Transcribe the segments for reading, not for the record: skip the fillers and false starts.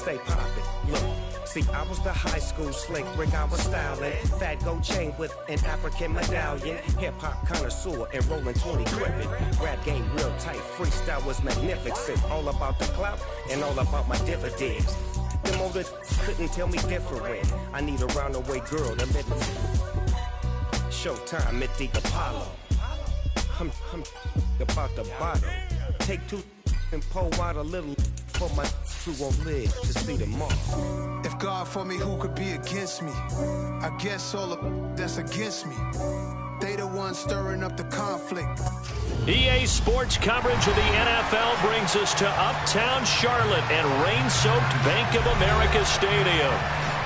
stay poppin'. Look, see, I was the high school slick Rick, I was styling. Fat gold chain with an African medallion. Hip-hop connoisseur and rolling 20 gripping. Rap game real tight, freestyle was magnificent. All about the clout and all about my dividends. Them older couldn't tell me different. I need a roundaway girl to live in. Showtime at the Apollo. I'm about the bottle. Take two and pour out a little for my who won't live to see tomorrow. If God for me, who could be against me? I guess all of that's against me. They the ones stirring up the conflict. EA Sports coverage of the NFL brings us to Uptown Charlotte and rain-soaked Bank of America Stadium.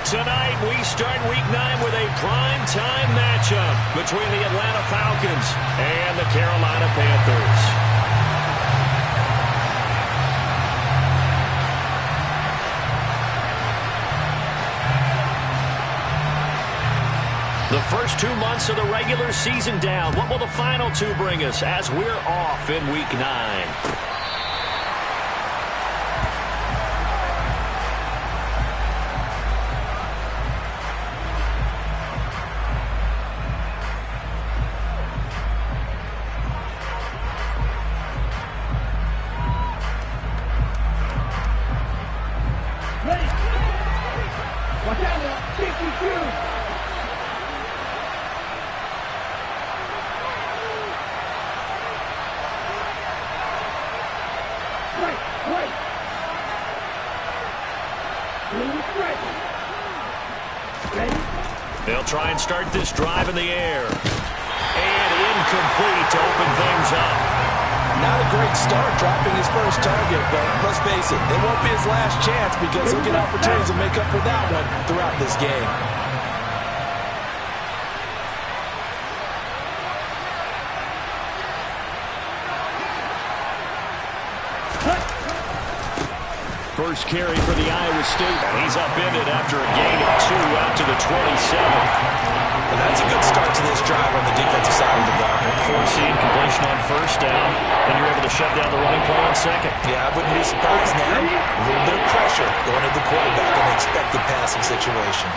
Tonight, we start Week 9 with a prime-time matchup between the Atlanta Falcons and the Carolina Panthers. The first 2 months of the regular season down. What will the final 2 bring us as we're off in Week 9? They'll try and start this drive in the air. And incomplete to open things up. Not a great start dropping his first target, but let's face it, it won't be his last chance because he'll get opportunities to make up for that one throughout this game. First carry for the Iowa State. He's upended after a gain of 2 out to the 27. And that's a good start to this drive on the defensive side of the ball. Forcing completion on first down, and you're able to shut down the running play on second. Yeah, I wouldn't be surprised now. A little bit of pressure going to the quarterback in an expected passing situation.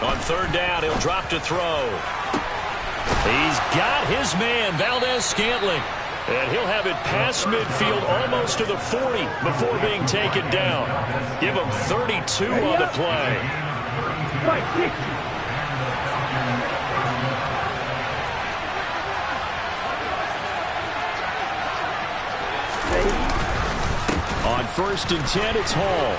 On third down, he'll drop to throw. He's got his man, Valdez-Scantling. And he'll have it past midfield almost to the 40 before being taken down. Give him 32 on the play. On first and 10, it's Hall.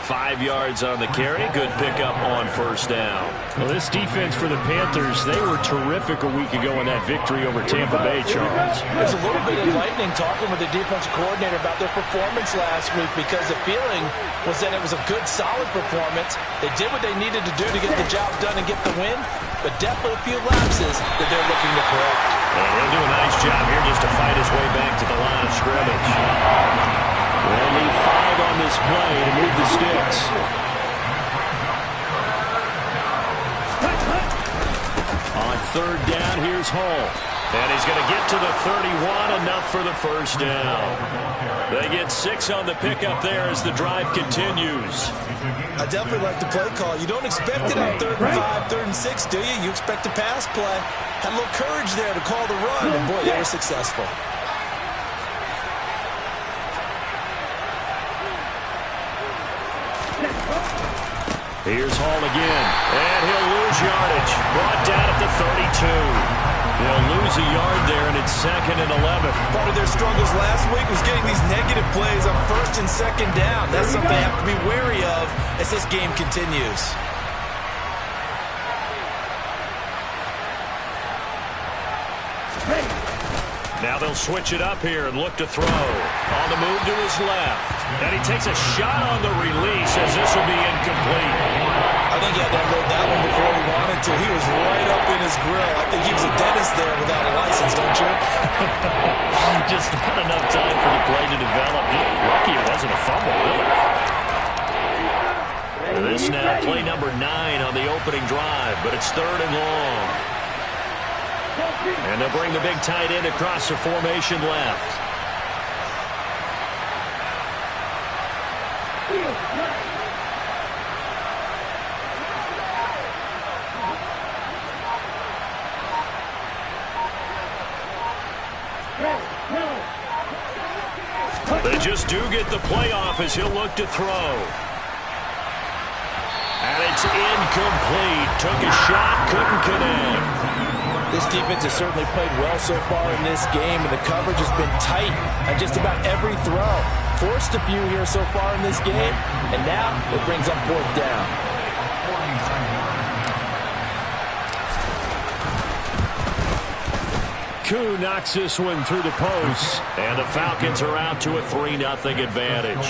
5 yards on the carry. Good pickup on first down. Well, this defense for the Panthers, they were terrific a week ago in that victory over Tampa Bay, Charles. It's a little bit enlightening talking with the defensive coordinator about their performance last week because the feeling was that it was a good, solid performance. They did what they needed to do to get the job done and get the win, but definitely a few lapses that they're looking to correct. And he'll do a nice job here just to fight his way back to the line of scrimmage. They'll need 5 on this play to move the sticks. On third down, here's Hall. And he's going to get to the 31, enough for the first down. They get 6 on the pickup there as the drive continues. I definitely like the play call. You don't expect it on 3rd and 5, 3rd and 6, do you? You expect a pass play. Had a little courage there to call the run, and boy, they were successful. Here's Hall again, and he'll lose yardage. Brought down at the 32. They'll lose a yard there, and it's 2nd and 11. Part of their struggles last week was getting these negative plays on 1st and 2nd down. That's something they have to be wary of as this game continues. Now they'll switch it up here and look to throw. On the move to his left. And he takes a shot on the release as this will be incomplete. I think he had to unload that one before he wanted to. He was right up in his grill. I think he was a dentist there without a license, don't you? Just not enough time for the play to develop. Lucky it wasn't a fumble, really. This now play number 9 on the opening drive, but it's 3rd and long. And they'll bring the big tight end across the formation left. They just do get the playoff as he'll look to throw. And it's incomplete. Took a shot, couldn't connect. This defense has certainly played well so far in this game, and the coverage has been tight on just about every throw. Forced a few here so far in this game, and now it brings up 4th down. Koo knocks this one through the post, and the Falcons are out to a 3-0 advantage.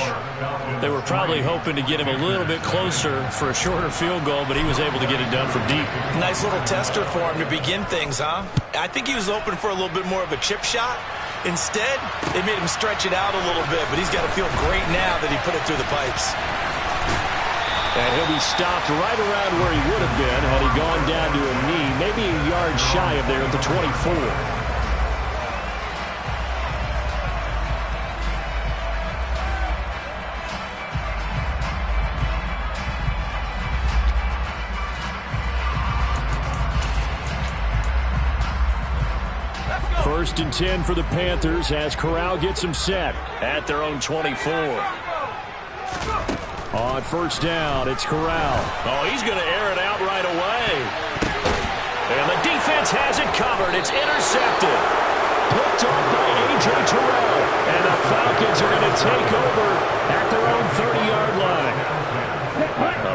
They were probably hoping to get him a little bit closer for a shorter field goal, but he was able to get it done from deep. Nice little tester for him to begin things, huh? I think he was open for a little bit more of a chip shot. Instead, they made him stretch it out a little bit, but he's got to feel great now that he put it through the pipes. And he'll be stopped right around where he would have been had he gone down to a knee, maybe a yard shy of there at the 24. First and 10 for the Panthers as Corral gets them set at their own 24. On first down, it's Corral. Oh, he's going to air it out right away. And the defense has it covered. It's intercepted. Picked up by A.J. Terrell. And the Falcons are going to take over at their own 30-yard line.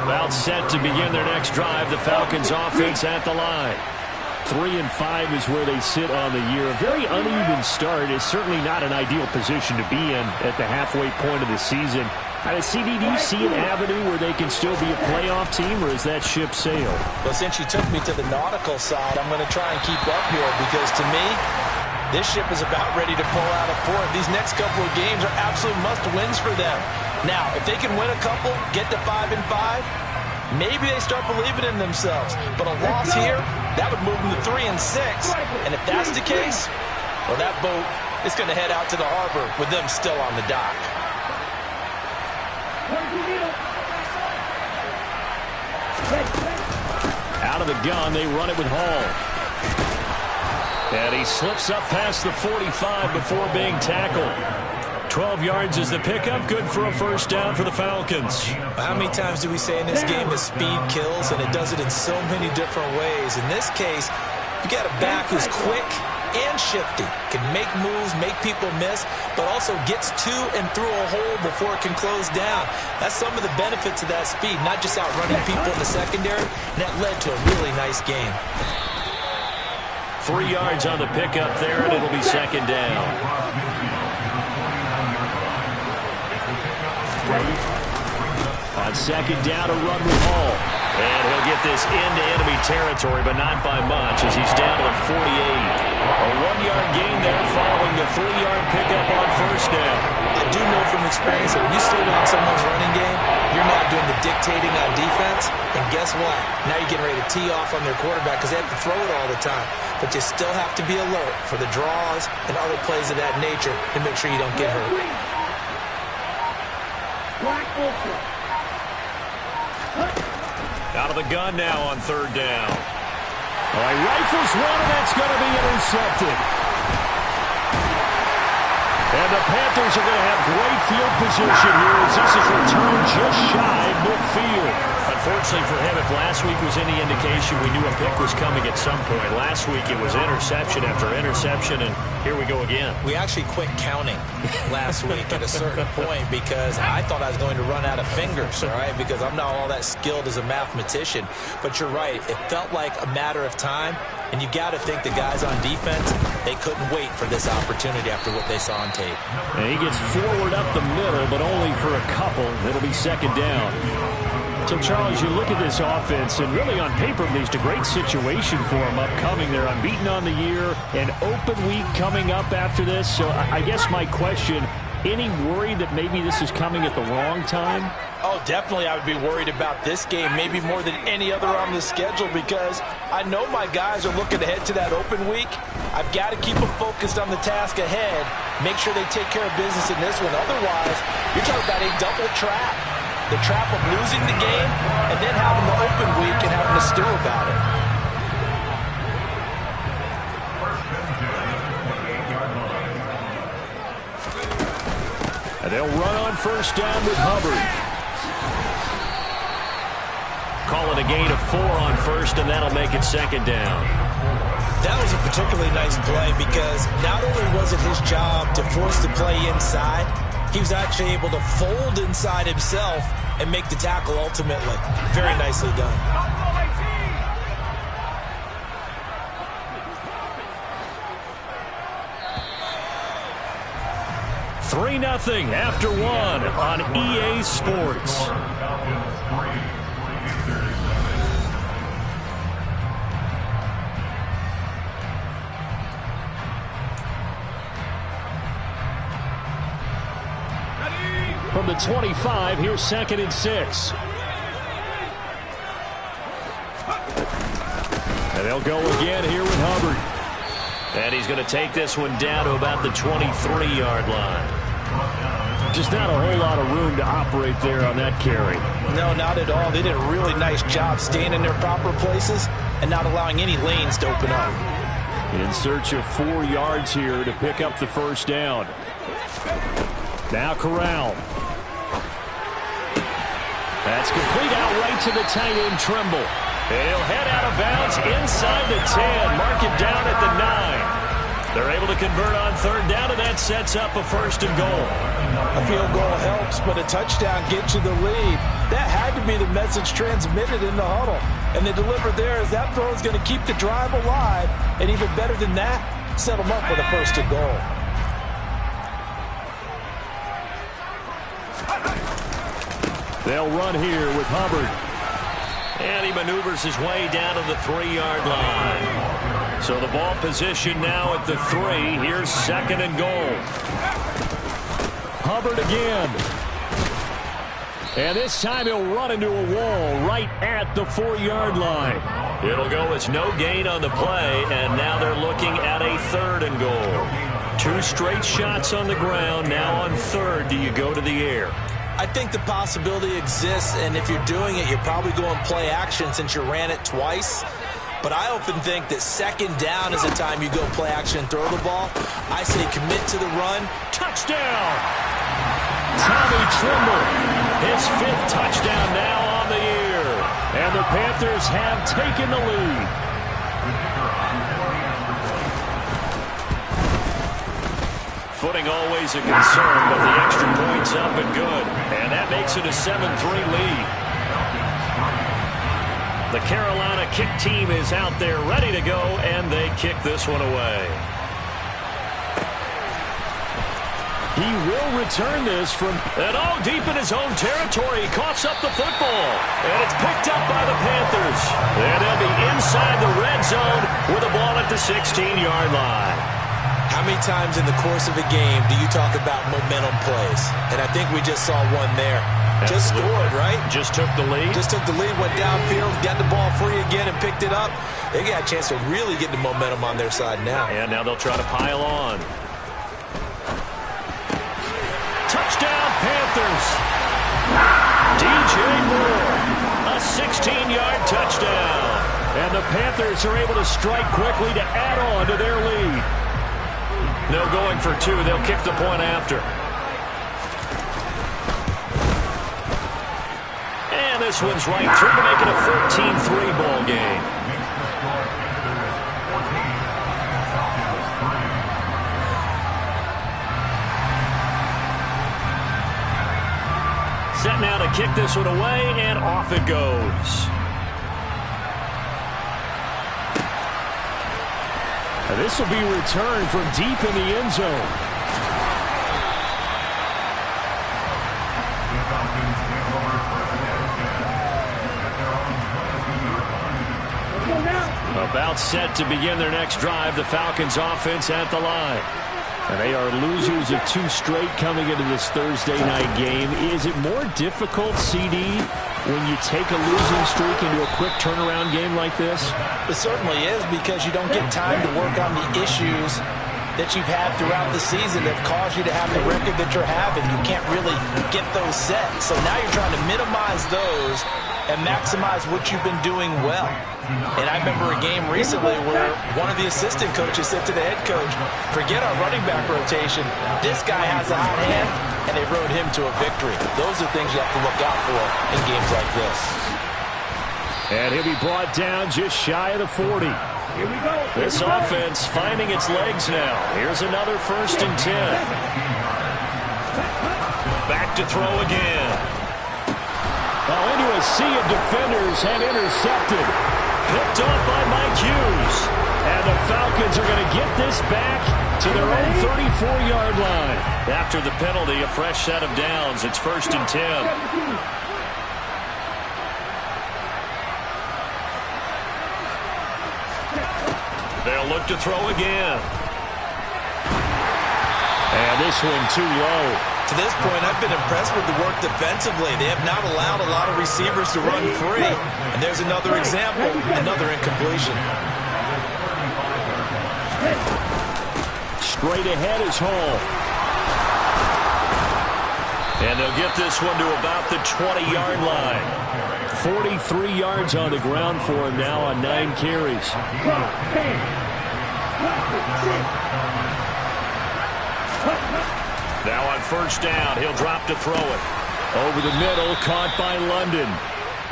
About set to begin their next drive. The Falcons offense at the line. 3-5 is where they sit on the year. A very uneven start is certainly not an ideal position to be in at the halfway point of the season. CD, do you see an avenue where they can still be a playoff team, or is that ship sailed? Well, since you took me to the nautical side, I'm going to try and keep up here because, to me, this ship is about ready to pull out of port. These next couple of games are absolute must-wins for them. Now, if they can win a couple, get to 5-5, maybe they start believing in themselves. But a loss here, that would move them to 3-6. And if that's the case, well, that boat is going to head out to the harbor with them still on the dock. Out of the gun, they run it with Hall. And he slips up past the 45 before being tackled. 12 yards is the pickup. Good for a first down for the Falcons. How many times do we say in this game that speed kills, and it does it in so many different ways? In this case, you got a back who's quick and shifty, can make moves, make people miss, but also gets to and through a hole before it can close down. That's some of the benefits of that speed, not just outrunning people in the secondary, and that led to a really nice game. 3 yards on the pickup there, and it'll be second down. On second down, a run with Hall. And he'll get this into enemy territory, but not by much as he's down to the 48. A 1-yard gain there following the 3-yard pickup on first down. I do know from experience that when you slow down someone's running game, you're not doing the dictating on defense. And guess what? Now you're getting ready to tee off on their quarterback because they have to throw it all the time. But you still have to be alert for the draws and other plays of that nature to make sure you don't get hurt. Out of the gun now on third down. All right, rifles one, and that's going to be intercepted. And the Panthers are going to have great field position here as this is returned just shy midfield. Unfortunately for him, if last week was any indication, we knew a pick was coming at some point. Last week it was interception after interception, and here we go again. We actually quit counting last week at a certain point because I thought I was going to run out of fingers, all right, because I'm not all that skilled as a mathematician. But you're right. It felt like a matter of time, and you got to think the guys on defense, they couldn't wait for this opportunity after what they saw on tape. And he gets forward up the middle, but only for a couple. It'll be second down. So, Charles, you look at this offense, and really on paper, at least, a great situation for them upcoming. They're unbeaten on the year, an open week coming up after this. So I guess my question, Any worry that maybe this is coming at the wrong time? Oh, definitely I would be worried about this game, maybe more than any other on the schedule, because I know my guys are looking ahead to that open week. I've got to keep them focused on the task ahead, make sure they take care of business in this one. Otherwise, you're talking about a double trap. The trap of losing the game and then having the open week and having to stew about it. And they'll run on first down with Hubbard. Call it a gain of 4 on first, and that'll make it second down. That was a particularly nice play because not only was it his job to force the play inside, he was actually able to fold inside himself and make the tackle ultimately. Very nicely done. Three 3-0 after 1 on EA Sports. From the 25, here's 2nd and 6. And they'll go again here with Hubbard. And he's going to take this one down to about the 23-yard line. Just not a whole lot of room to operate there on that carry. No, not at all. They did a really nice job staying in their proper places and not allowing any lanes to open up. In search of 4 yards here to pick up the first down. Now Corral. That's complete out right to the tight end, Trimble. And he'll head out of bounds inside the 10. Mark it down at the 9. They're able to convert on third down, and that sets up a 1st and goal. A field goal helps, but a touchdown gets you the lead. That had to be the message transmitted in the huddle. And they delivered there as that throw is going to keep the drive alive. And even better than that, set them up with a 1st and goal. They'll run here with Hubbard. And he maneuvers his way down to the 3-yard line. So the ball position now at the 3. Here's 2nd and goal. Hubbard again. And this time he'll run into a wall right at the 4-yard line. It'll go as no gain on the play, and now they're looking at a 3rd and goal. 2 straight shots on the ground. Now on 3rd, do you go to the air? I think the possibility exists, and if you're doing it, you're probably going play action since you ran it twice. But I often think that 2nd down is the time you go play action and throw the ball. I say commit to the run. Touchdown! Tommy Trimble, his 5th touchdown now on the year. And the Panthers have taken the lead. Footing always a concern, but the extra point's up and good. And that makes it a 7-3 lead. The Carolina kick team is out there ready to go, and they kick this one away. He will return this from deep in his own territory. He coughs up the football, and it's picked up by the Panthers. And they'll be inside the red zone with the ball at the 16-yard line. How many times in the course of a game do you talk about momentum plays? And I think we just saw one there. Absolutely. Just scored, right? Just took the lead. Just took the lead, went downfield, got the ball free again and picked it up. They got a chance to really get the momentum on their side now. And now they'll try to pile on. Touchdown, Panthers. DJ Moore, a 16-yard touchdown. And the Panthers are able to strike quickly to add on to their lead. No going for 2. They'll kick the point after. And this one's right through to make it a 14-3 ball game. Set now to kick this one away, and off it goes. And this will be returned from deep in the end zone. About set to begin their next drive, the Falcons offense at the line. And they are losers of 2 straight coming into this Thursday night game. Is it more difficult, CD, when you take a losing streak into a quick turnaround game like this? It certainly is, because you don't get time to work on the issues that you've had throughout the season that have caused you to have the record that you're having. You can't really get those set. So now you're trying to minimize those and maximize what you've been doing well. And I remember a game recently where one of the assistant coaches said to the head coach, forget our running back rotation. This guy has a hot hand, and they rode him to a victory. Those are things you have to look out for in games like this. And he'll be brought down just shy of the 40. Here we go. This offense finding its legs now. Here's another 1st and 10. Back to throw again. Now into a sea of defenders and intercepted. Picked off by Mike Hughes. And the Falcons are going to get this back to their own 34-yard line. After the penalty, a fresh set of downs. It's 1st and 10. They'll look to throw again. And this one too low. To this point, I've been impressed with the work defensively. They have not allowed a lot of receivers to run free. And there's another example, another incompletion. Straight ahead is Hall. And they'll get this one to about the 20-yard line. 43 yards on the ground for him now on 9 carries. Now on 1st down, he'll drop to throw it. Over the middle, caught by London.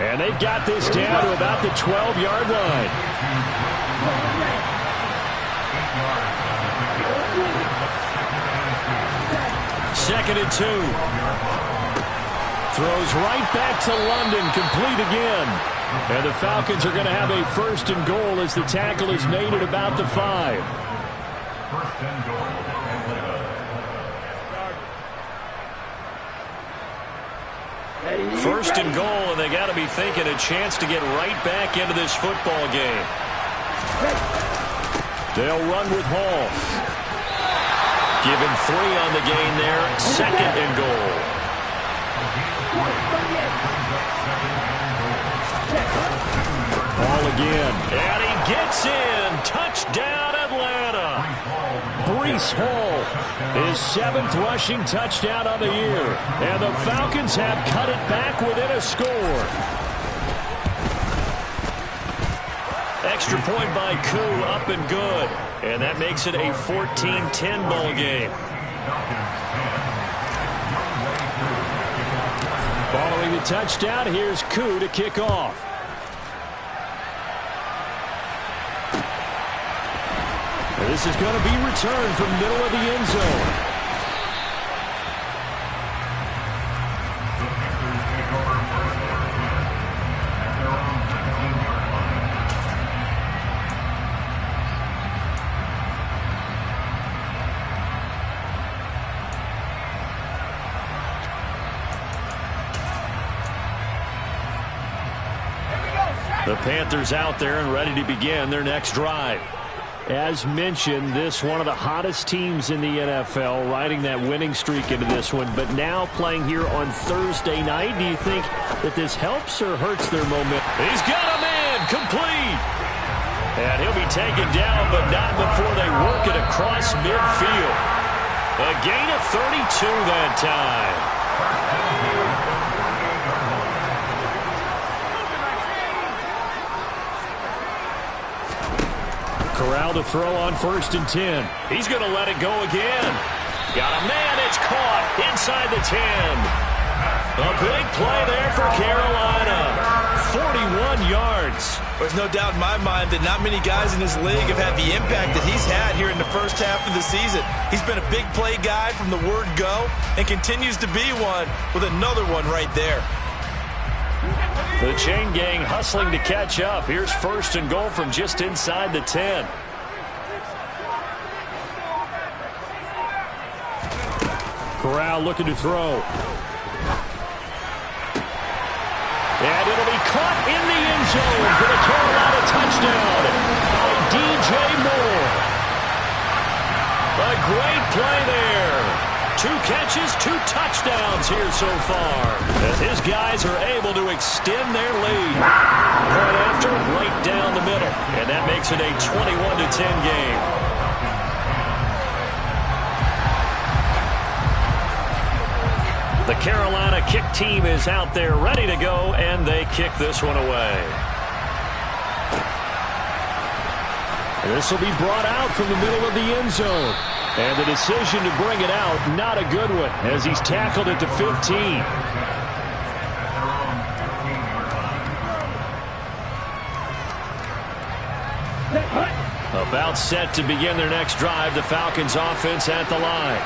And they've got this down to about the 12-yard line. 2nd and 2. Throws right back to London, complete again. And the Falcons are going to have a 1st and goal as the tackle is made at about the 5. 1st and goal. First and goal, and they got to be thinking a chance to get right back into this football game. They'll run with Hall. Given 3 on the gain there, 2nd and goal. Ball again. And he gets in. Touchdown, Atlanta. Breece Hall, his 7th rushing touchdown on the year. And the Falcons have cut it back within a score. Extra point by Koo, up and good. And that makes it a 14-10 ball game. Following the touchdown, here's Koo to kick off. This is going to be returned from middle of the end zone. The Panthers out there and ready to begin their next drive. As mentioned, this one of the hottest teams in the NFL, riding that winning streak into this one, but now playing here on Thursday night. Do you think that this helps or hurts their momentum? He's got a man, complete. And he'll be taken down, but not before they work it across midfield. A gain of 32 that time. Corral to throw on 1st and 10. He's going to let it go again. Got a man. It's caught inside the 10. A big play there for Carolina. 41 yards. There's no doubt in my mind that not many guys in this league have had the impact that he's had here in the first half of the season. He's been a big play guy from the word go and continues to be one with another one right there. The chain gang hustling to catch up. Here's 1st and goal from just inside the 10. Corral looking to throw. And it'll be caught in the end zone for the Carolina touchdown by DJ Moore. A great play there. 2 catches, 2 touchdowns here so far, as his guys are able to extend their lead. Right after, right down the middle, and that makes it a 21-10 game. The Carolina kick team is out there ready to go, and they kick this one away. This will be brought out from the middle of the end zone. And the decision to bring it out, not a good one, as he's tackled at the 15. About set to begin their next drive, the Falcons offense at the line.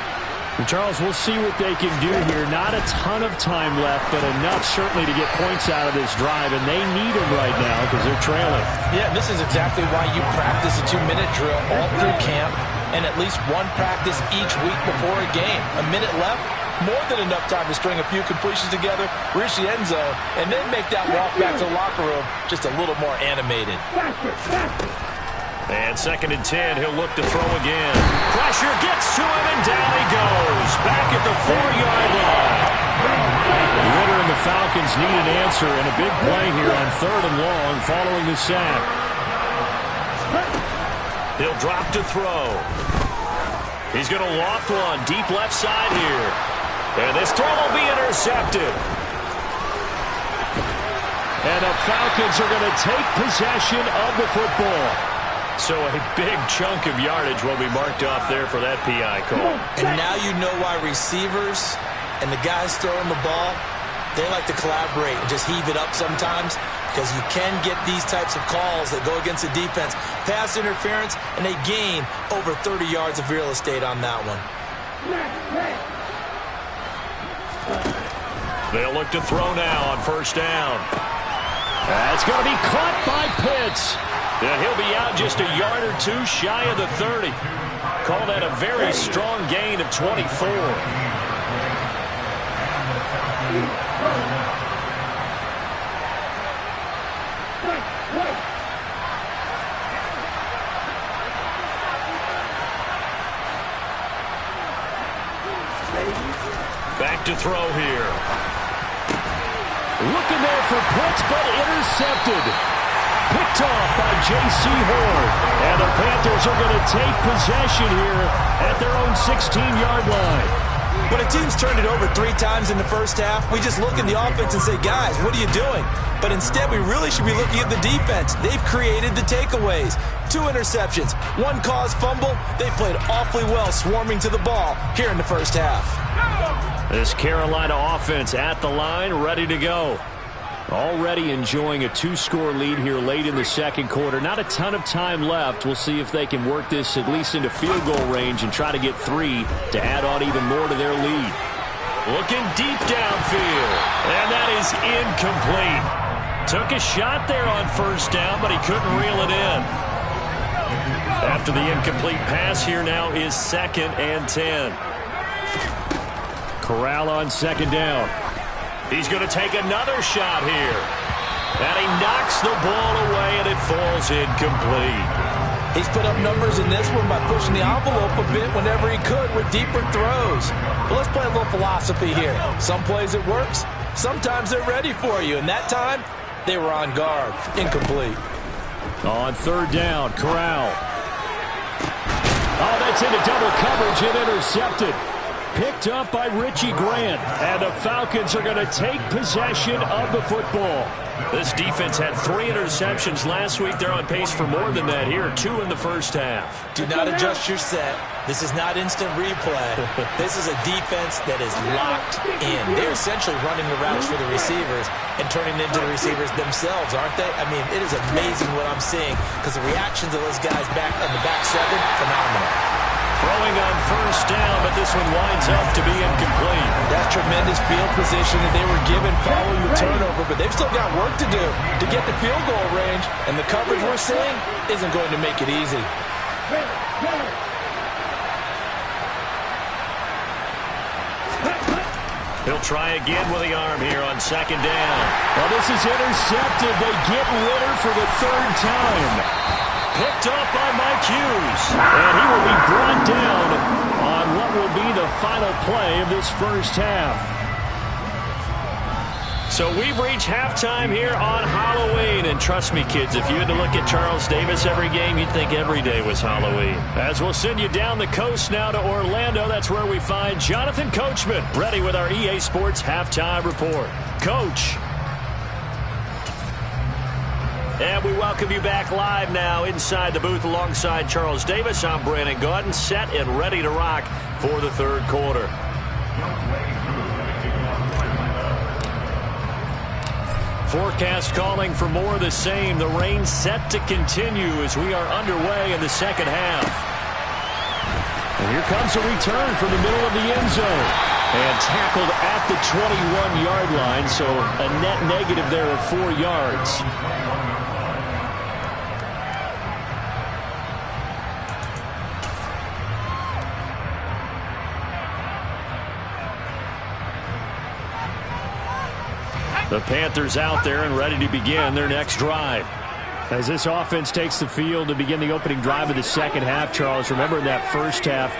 Charles, we'll see what they can do here. Not a ton of time left, but enough certainly to get points out of this drive, and they need them right now because they're trailing. Yeah, this is exactly why you practice a 2-minute drill all through camp and at least one practice each week before a game. A minute left, more than enough time to string a few completions together, reach the end zone, and then make that walk back to the locker room just a little more animated. And 2nd and 10, he'll look to throw again. Pressure gets to him, and down he goes. Back at the 4-yard line. Ritter and the Falcons need an answer, and a big play here on 3rd and long following the sack. He'll drop to throw. He's going to loft one deep left side here. And this throw will be intercepted. And the Falcons are going to take possession of the football. So a big chunk of yardage will be marked off there for that PI call. And now you know why receivers and the guys throwing the ball, they like to collaborate and just heave it up sometimes, because you can get these types of calls that go against the defense. Pass interference, and they gain over 30 yards of real estate on that one. They'll look to throw now on 1st down. That's going to be caught by Pitts. And he'll be out just a yard or 2 shy of the 30. Call that a very strong gain of 24. Back to throw here. Looking there for Pitts, but intercepted. Picked off by J.C. Horn. And the Panthers are going to take possession here at their own 16-yard line. When a team's turned it over 3 times in the first half, we just look at the offense and say, guys, what are you doing? But instead, we really should be looking at the defense. They've created the takeaways. 2 interceptions, 1 caused fumble. They played awfully well swarming to the ball here in the first half. This Carolina offense at the line, ready to go. Already enjoying a 2-score lead here late in the 2nd quarter. Not a ton of time left. We'll see if they can work this at least into field goal range and try to get 3 to add on even more to their lead. Looking deep downfield, and that is incomplete. Took a shot there on 1st down, but he couldn't reel it in. After the incomplete pass, here now is 2nd and 10. Corral on 2nd down. He's going to take another shot here. And he knocks the ball away, and it falls incomplete. He's put up numbers in this one by pushing the envelope a bit whenever he could with deeper throws. But let's play a little philosophy here. Some plays it works. Sometimes they're ready for you. And that time, they were on guard. Incomplete. On 3rd down, Corral. Oh, that's into double coverage and intercepted. Picked up by Richie Grant. And the Falcons are going to take possession of the football. This defense had 3 interceptions last week. They're on pace for more than that here. 2 in the first half. Do not adjust your set. This is not instant replay. This is a defense that is locked in. They're essentially running the routes for the receivers and turning them into the receivers themselves, aren't they? I mean, it is amazing what I'm seeing, because the reactions of those guys back in the back 7, phenomenal. Throwing on 1st down, but this one winds up to be incomplete. That's tremendous field position that they were given following the turnover, but they've still got work to do to get the field goal range, and the coverage we're seeing isn't going to make it easy. He'll try again with the arm here on 2nd down. Well, this is intercepted. They get Ritter for the 3rd time. picked up by Mike Hughes. And he will be brought down on what will be the final play of this first half. So we've reached halftime here on Halloween. And trust me, kids, if you had to look at Charles Davis every game, you'd think every day was Halloween. As we'll send you down the coast now to Orlando, that's where we find Jonathan Coachman, ready with our EA Sports Halftime Report. Coach. And we welcome you back live now inside the booth alongside Charles Davis. I'm Brandon Gaudin, set and ready to rock for the third quarter. Forecast calling for more of the same. The rain set to continue as we are underway in the second half. And here comes a return from the middle of the end zone. And tackled at the 21-yard line, so a net negative there of 4 yards. The Panthers out there and ready to begin their next drive. As this offense takes the field to begin the opening drive of the second half, Charles, remember in that first half,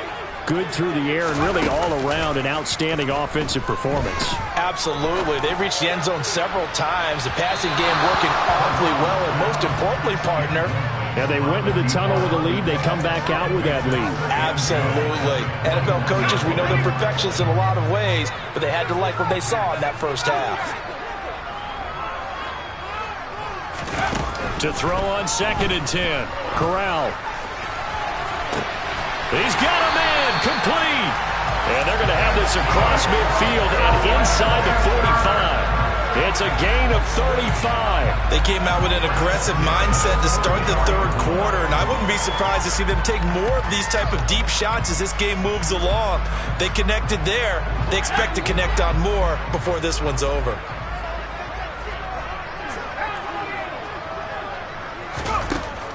good through the air and really all around an outstanding offensive performance. Absolutely. They reached the end zone several times. The passing game working awfully well, and most importantly, partner, yeah, they went to the tunnel with a lead. They come back out with that lead. Absolutely. NFL coaches, we know they're perfectionists in a lot of ways, but they had to like what they saw in that first half. To throw on 2nd and 10. Corral. He's got a man complete. And they're going to have this across midfield and inside the 45. It's a gain of 35. They came out with an aggressive mindset to start the third quarter, and I wouldn't be surprised to see them take more of these type of deep shots as this game moves along. They connected there. They expect to connect on more before this one's over.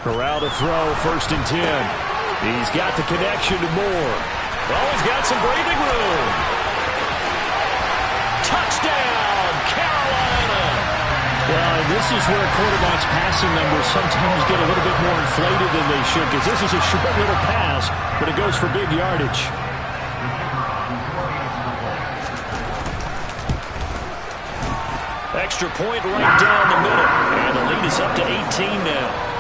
Corral to throw, 1st and 10. He's got the connection to Moore. Oh, he's got some breathing room. Touchdown, Carolina. Well, and this is where quarterbacks' passing numbers sometimes get a little bit more inflated than they should, because this is a short little pass, but it goes for big yardage. Extra point right down the middle. And the lead is up to 18 now.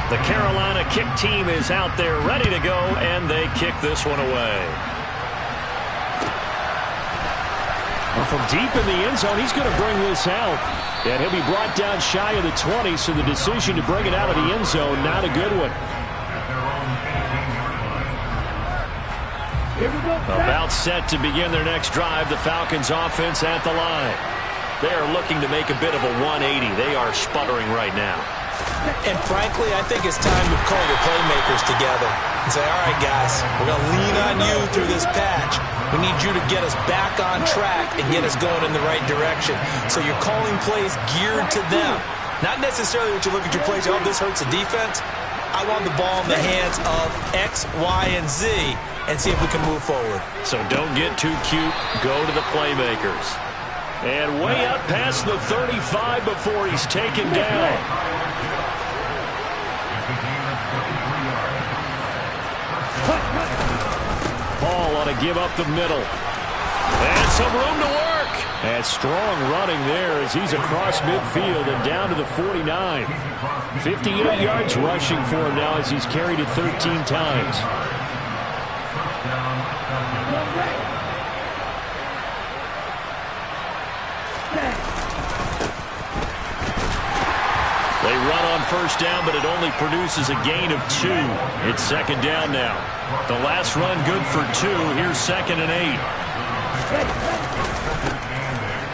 The Carolina kick team is out there ready to go, and they kick this one away. Well, from deep in the end zone, he's going to bring this out. And he'll be brought down shy of the 20, so the decision to bring it out of the end zone, not a good one. About set to begin their next drive, the Falcons offense at the line. They are looking to make a bit of a 180. They are sputtering right now. And frankly, I think it's time to call your playmakers together and say, all right, guys, we're going to lean on you through this patch. We need you to get us back on track and get us going in the right direction. So you're calling plays geared to them. Not necessarily what you look at your plays, oh, this hurts the defense. I want the ball in the hands of X, Y, and Z and see if we can move forward. So don't get too cute. Go to the playmakers. And way up past the 35 before he's taken down. Ball ought to give up the middle. And some room to work. And strong running there as he's across midfield and down to the 49. 58 yards rushing for him now as he's carried it 13 times. They run on first down, but it only produces a gain of 2. It's second down now. The last run good for 2. Here's 2nd and 8.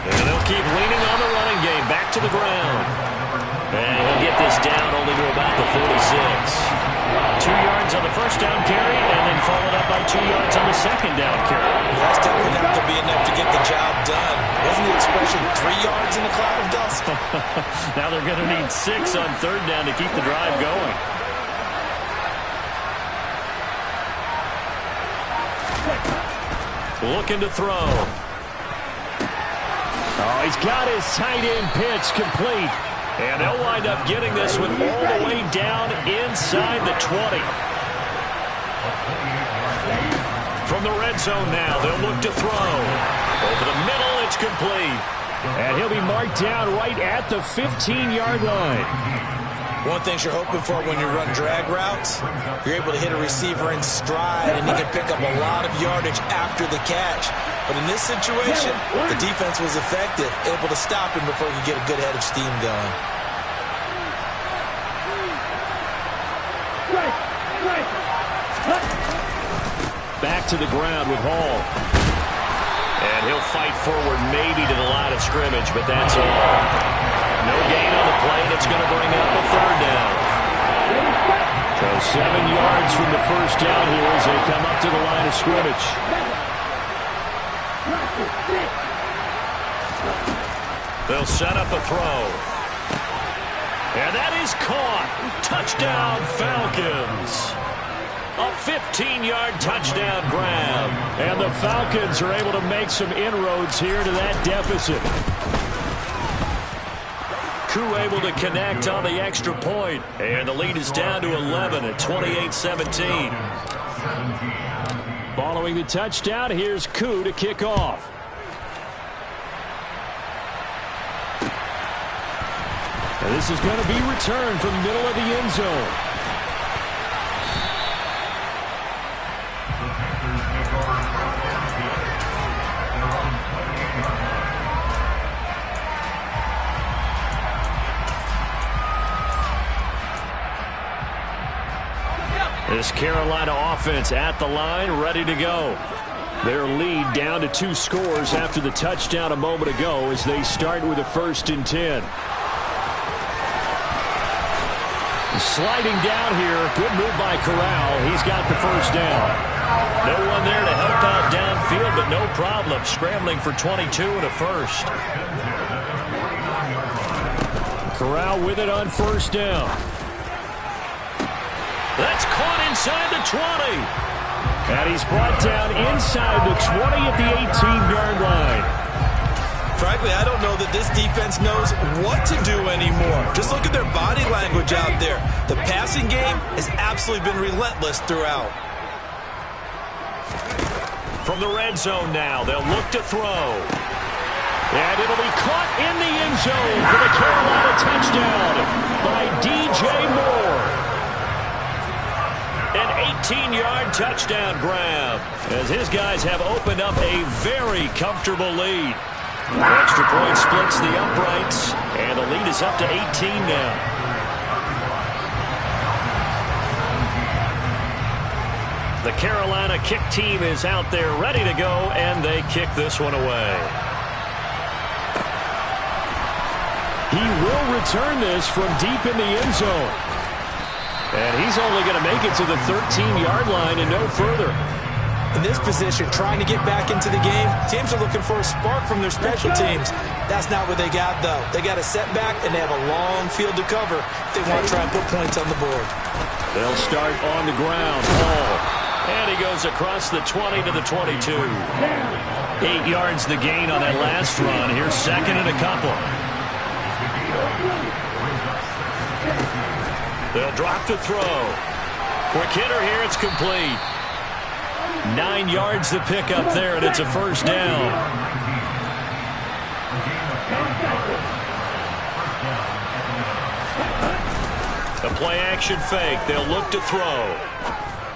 And they'll keep leaning on the running game. Back to the ground. And he'll get this down only to about the 46. 2 yards on the first down carry, and then followed up by 2 yards on the second down carry. That's definitely not to be enough to get the job done. Wasn't the expression 3 yards in a cloud of dust? Now they're going to need 6 on third down to keep the drive going. Looking to throw. Oh, he's got his tight end pitch complete. And they'll wind up getting this one all the way down inside the 20. From the red zone now, they'll look to throw. Over the middle, it's complete. And he'll be marked down right at the 15-yard line. One thing you're hoping for when you run drag routes, you're able to hit a receiver in stride, and he can pick up a lot of yardage after the catch. But in this situation, the defense was effective, able to stop him before he could get a good head of steam going. Back to the ground with Hall. And he'll fight forward maybe to the line of scrimmage, but that's all. No gain on the play, and it's going to bring up a third down. So 7 yards from the first down here as they come up to the line of scrimmage. They'll set up a throw. And that is caught. Touchdown, Falcons. A 15-yard touchdown grab. And the Falcons are able to make some inroads here to that deficit. Koo able to connect on the extra point. And the lead is down to 11 at 28-17. Following the touchdown, here's Koo to kick off. And this is going to be returned from the middle of the end zone. This Carolina offense at the line, ready to go. Their lead down to 2 scores after the touchdown a moment ago as they start with a 1st and 10. Sliding down here, good move by Corral. He's got the first down. No one there to help out downfield, but no problem. Scrambling for 22 and a first. Corral with it on first down. That's caught inside the 20. And he's brought down inside the 20 at the 18-yard line. Frankly, I don't know that this defense knows what to do anymore. Just look at their body language out there. The passing game has absolutely been relentless throughout. From the red zone now, they'll look to throw. And it'll be caught in the end zone for the Carolina touchdown by DJ Moore. An 18-yard touchdown grab as his guys have opened up a very comfortable lead. Extra point splits the uprights, and the lead is up to 18 now. The Carolina kick team is out there ready to go, and they kick this one away. He will return this from deep in the end zone. And he's only going to make it to the 13-yard line and no further. In this position, trying to get back into the game, teams are looking for a spark from their special teams. That's not what they got, though. They got a setback, and they have a long field to cover if they want to try and put points on the board. They'll start on the ground. Hall. And he goes across the 20 to the 22. 8 yards the gain on that last run. Here's second and a couple. They'll drop to throw. Quick hitter here, it's complete. 9 yards to pick up there, and it's a first down. The play action fake. They'll look to throw.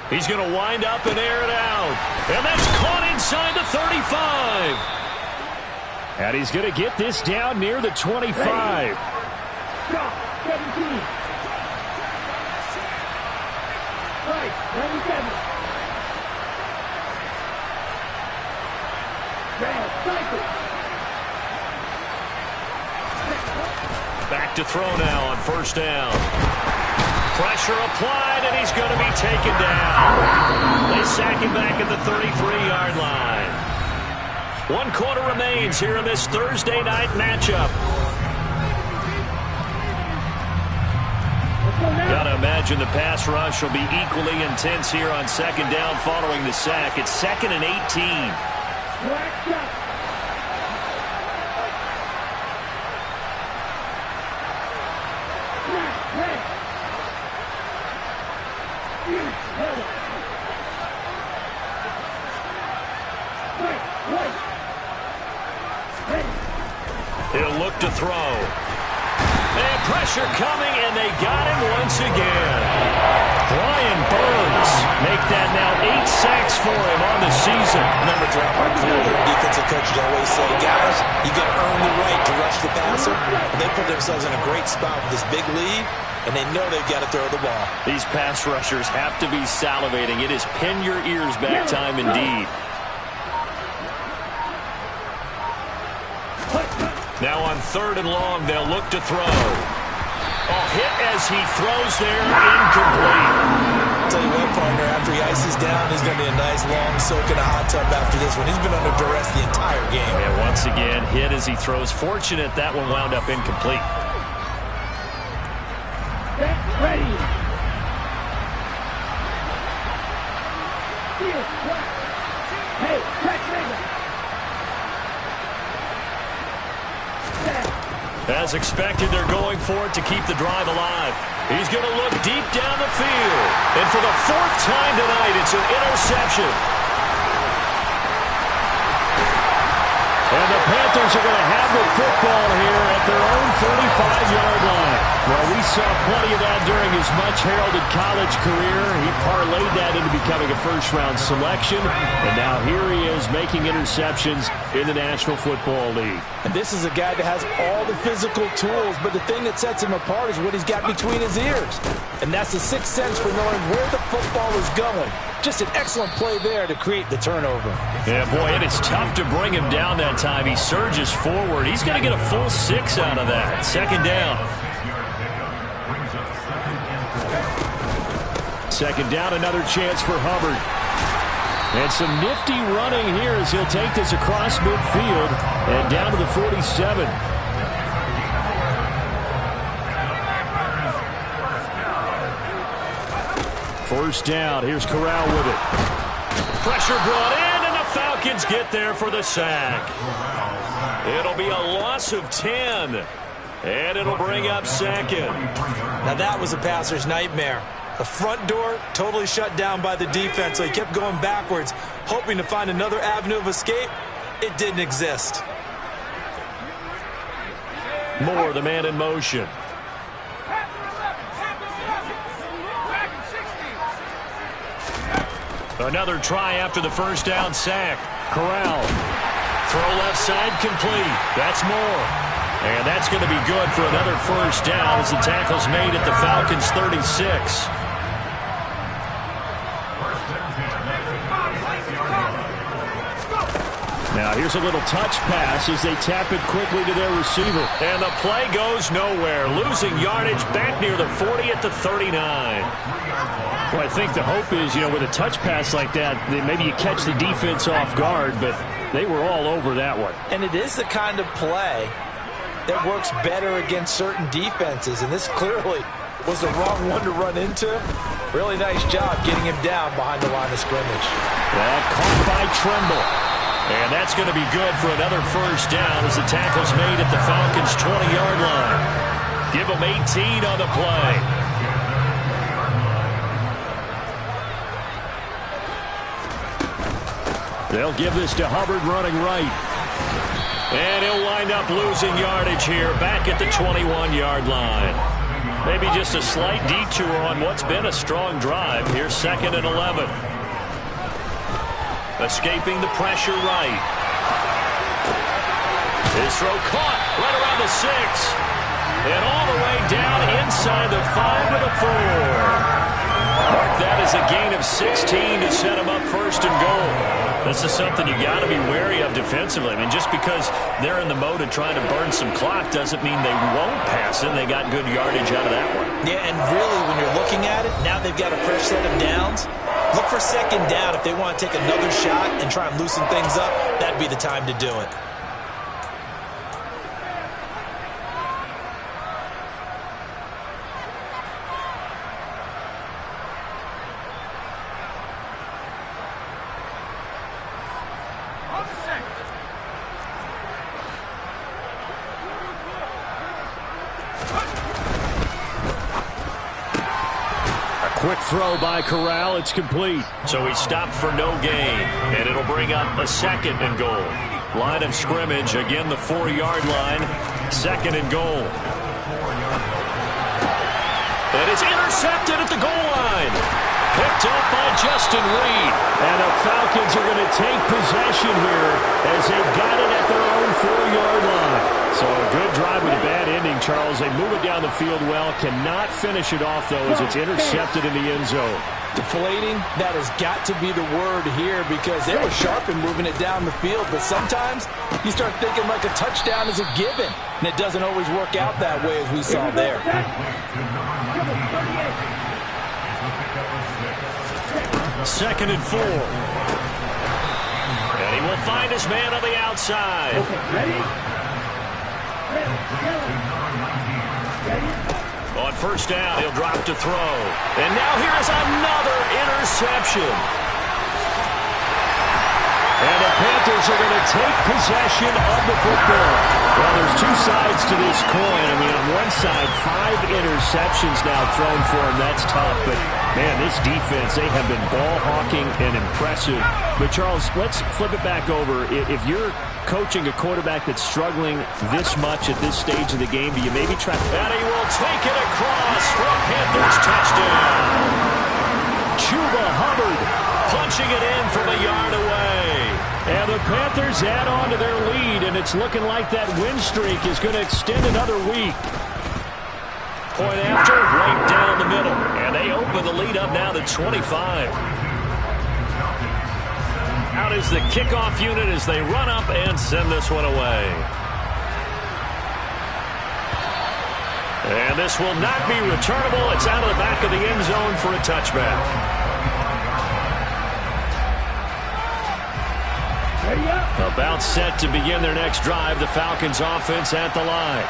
He's going to wind up and air it out. And that's caught inside the 35. And he's going to get this down near the 25. Stop. 17. Right. 97. Back to throw now on first down. Pressure applied, and he's going to be taken down. They sack him back at the 33-yard line. 1 quarter remains here in this Thursday night matchup. Gotta imagine the pass rush will be equally intense here on second down following the sack. It's 2nd and 18. He'll look to throw. And pressure coming, and they got him once again. Brian Burns make that now 8 sacks for him on the season. Number drop are clear here. Defensive coaches always say, guys, you got to earn the right to rush the passer. And they put themselves in a great spot with this big lead, and they know they've got to throw the ball. These pass rushers have to be salivating. It is pin your ears back time indeed. Now on 3rd and long, they'll look to throw. Hit as he throws there, incomplete. I'll tell you what, partner, after he ices down, he's going to be a nice long soak in a hot tub after this one. He's been under duress the entire game. And once again, hit as he throws. Fortunate that one wound up incomplete. Ready. Hey, catch nigga. As expected, they're going for it to keep the drive alive. He's going to look deep down the field. And for the 4th time tonight, it's an interception. And the Panthers are going to have the football here at their own 35-yard line. Well, we saw plenty of that during his much-heralded college career. He parlayed that into becoming a first-round selection. And now here he is making interceptions in the National Football League. And this is a guy that has all the physical tools, but the thing that sets him apart is what he's got between his ears. And that's the sixth sense for knowing where the football is going. Just an excellent play there to create the turnover. Yeah, boy, and it's tough to bring him down that time. He surges forward. He's going to get a full 6 out of that. 2nd down. 2nd down, another chance for Hubbard. And some nifty running here as he'll take this across midfield and down to the 47. First down. Here's Corral with it. Pressure brought in, and the Falcons get there for the sack. It'll be a loss of 10, and it'll bring up 2nd. Now that was a passer's nightmare. The front door totally shut down by the defense, so he kept going backwards, hoping to find another avenue of escape. It didn't exist. Moore, the man in motion. Another try after the first down sack. Corral. Throw left side complete. That's Moore. And that's going to be good for another first down as the tackle's made at the Falcons' 36. Now here's a little touch pass as they tap it quickly to their receiver. And the play goes nowhere. Losing yardage back near the 40 at the 39. Well, I think the hope is, with a touch pass like that, maybe you catch the defense off guard, but they were all over that one. And it is the kind of play that works better against certain defenses, and this clearly was the wrong one to run into. Really nice job getting him down behind the line of scrimmage. That caught by Tremble. And that's going to be good for another first down as the tackle's made at the Falcons' 20-yard line. Give them 18 on the play. They'll give this to Hubbard running right. And he'll wind up losing yardage here back at the 21-yard line. Maybe just a slight detour on what's been a strong drive. Here's 2nd and 11. Escaping the pressure right. His throw caught right around the 6. And all the way down inside the 5 to the 4. Mark that as a gain of 16 to set him up 1st and goal. This is something you got to be wary of defensively. I mean, just because they're in the mode of trying to burn some clock doesn't mean they won't pass it. They got good yardage out of that one. Yeah, and really, when you're looking at it, now they've got a fresh set of downs. Look for 2nd down if they want to take another shot and try and loosen things up. That'd be the time to do it. Quick throw by Corral. It's complete. So he stopped for no gain, and it'll bring up a 2nd and goal. Line of scrimmage, again the 4-yard line. 2nd and goal. And it's intercepted at the goal line. Picked up by Justin Reed. And the Falcons are going to take possession here as they've got it at their own 4-yard line. So a good drive with a bad ending, Charles. They move it down the field well. Cannot finish it off, though, as it's intercepted in the end zone. Deflating, that has got to be the word here because they were sharp in moving it down the field. But sometimes you start thinking like a touchdown is a given. And it doesn't always work out that way as we saw there. 2nd and 4. And he will find his man on the outside. On 1st down, he'll drop to throw. And now here's another interception. And the Panthers are going to take possession of the football. Well, there's two sides to this coin. I mean, on one side, 5 interceptions now thrown for him. That's tough. But, man, this defense, they have been ball hawking and impressive. But, Charles, let's flip it back over. If you're coaching a quarterback that's struggling this much at this stage of the game, do you maybe try? And he will take it across for a Panthers touchdown. Chuba Hubbard punching it in from a yard away. And the Panthers add on to their lead, and it's looking like that win streak is going to extend another week. Point after, right down the middle. And they open the lead up now to 25. Out is the kickoff unit as they run up and send this one away. And this will not be returnable. It's out of the back of the end zone for a touchback. About set to begin their next drive, the Falcons offense at the line.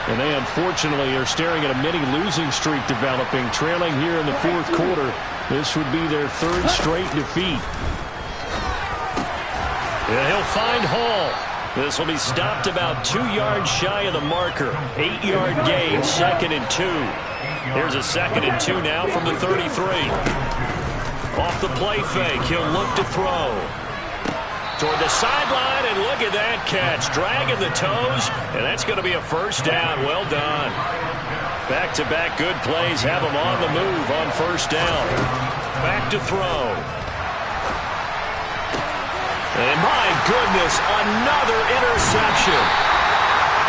And they unfortunately are staring at a mini losing streak developing, trailing here in the 4th quarter. This would be their 3rd straight defeat. And he'll find Hall. This will be stopped about 2 yards shy of the marker. 8-yard gain, 2nd and 2. Here's a 2nd and 2 now from the 33. Off the play fake, he'll look to throw. Toward the sideline, and look at that catch. Dragging the toes, and that's going to be a 1st down. Well done. Back-to-back good plays have them on the move on 1st down. Back to throw. And my goodness, another interception.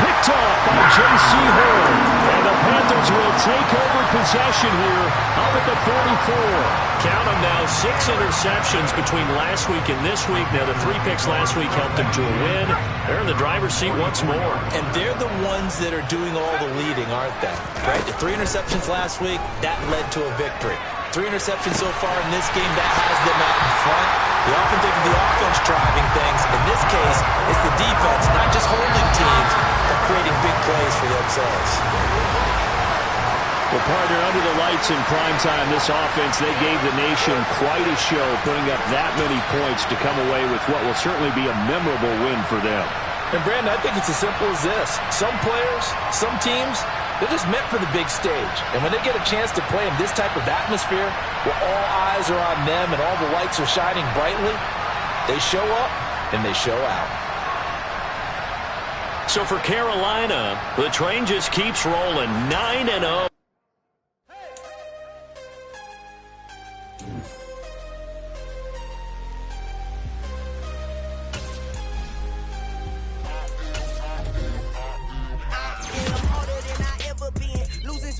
Picked off by J.C. Horn. And the Panthers will take over possession here up at the 44. Count them now, 6 interceptions between last week and this week. Now, the 3 picks last week helped them to a win. They're in the driver's seat once more. And they're the ones that are doing all the leading, aren't they? Right? The 3 interceptions last week, that led to a victory. 3 interceptions so far in this game, that has them out in front. You often think of the offense driving things. In this case, it's the defense, not just holding teams, but creating big plays for themselves. Well, partner, under the lights in prime time, this offense, they gave the nation quite a show, putting up that many points to come away with what will certainly be a memorable win for them. And, Brandon, I think it's as simple as this. Some players, some teams, they're just meant for the big stage. And when they get a chance to play in this type of atmosphere, where all eyes are on them and all the lights are shining brightly, they show up and they show out. So for Carolina, the train just keeps rolling, 9-0.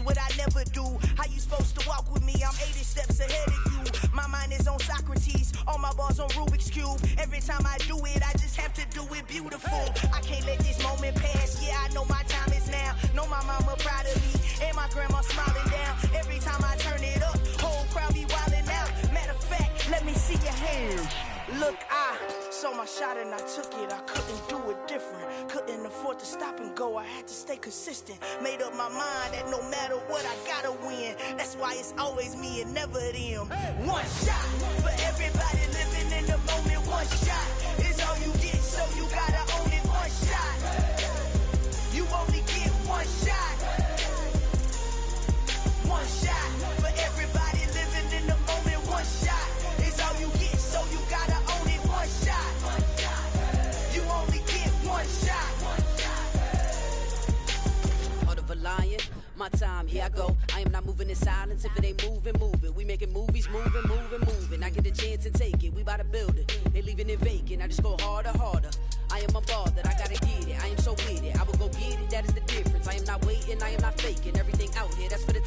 What I never do. How you supposed to walk with me? I'm 80 steps ahead of you. My mind is on Socrates, all my balls on Rubik's Cube. Every time I do it, I just have to do it beautiful. I can't let this moment pass. Yeah, I know my time is now. Know my mama proud of me, and my grandma smiling down. Every time I turn it up, whole crowd be wilding out. Matter of fact, let me see your hands. Look, I saw my shot and I took it. I couldn't do it different. Couldn't afford to stop and go. I had to stay consistent. Made up my mind that no matter what, I gotta win. That's why it's always me and never them. One shot for everybody living in the moment. One shot is all you get, so you gotta own it. One shot. You only get one shot. One shot for everybody living. my time, here I go. I am not moving in silence. If it ain't moving, move it. We making movies, moving. I get a chance and take it. We bout to build it. They leaving it vacant. I just go harder. I am a ball that I gotta get it. I am so with it. I will go get it. That is the difference. I am not waiting. I am not faking. Everything out here, that's for the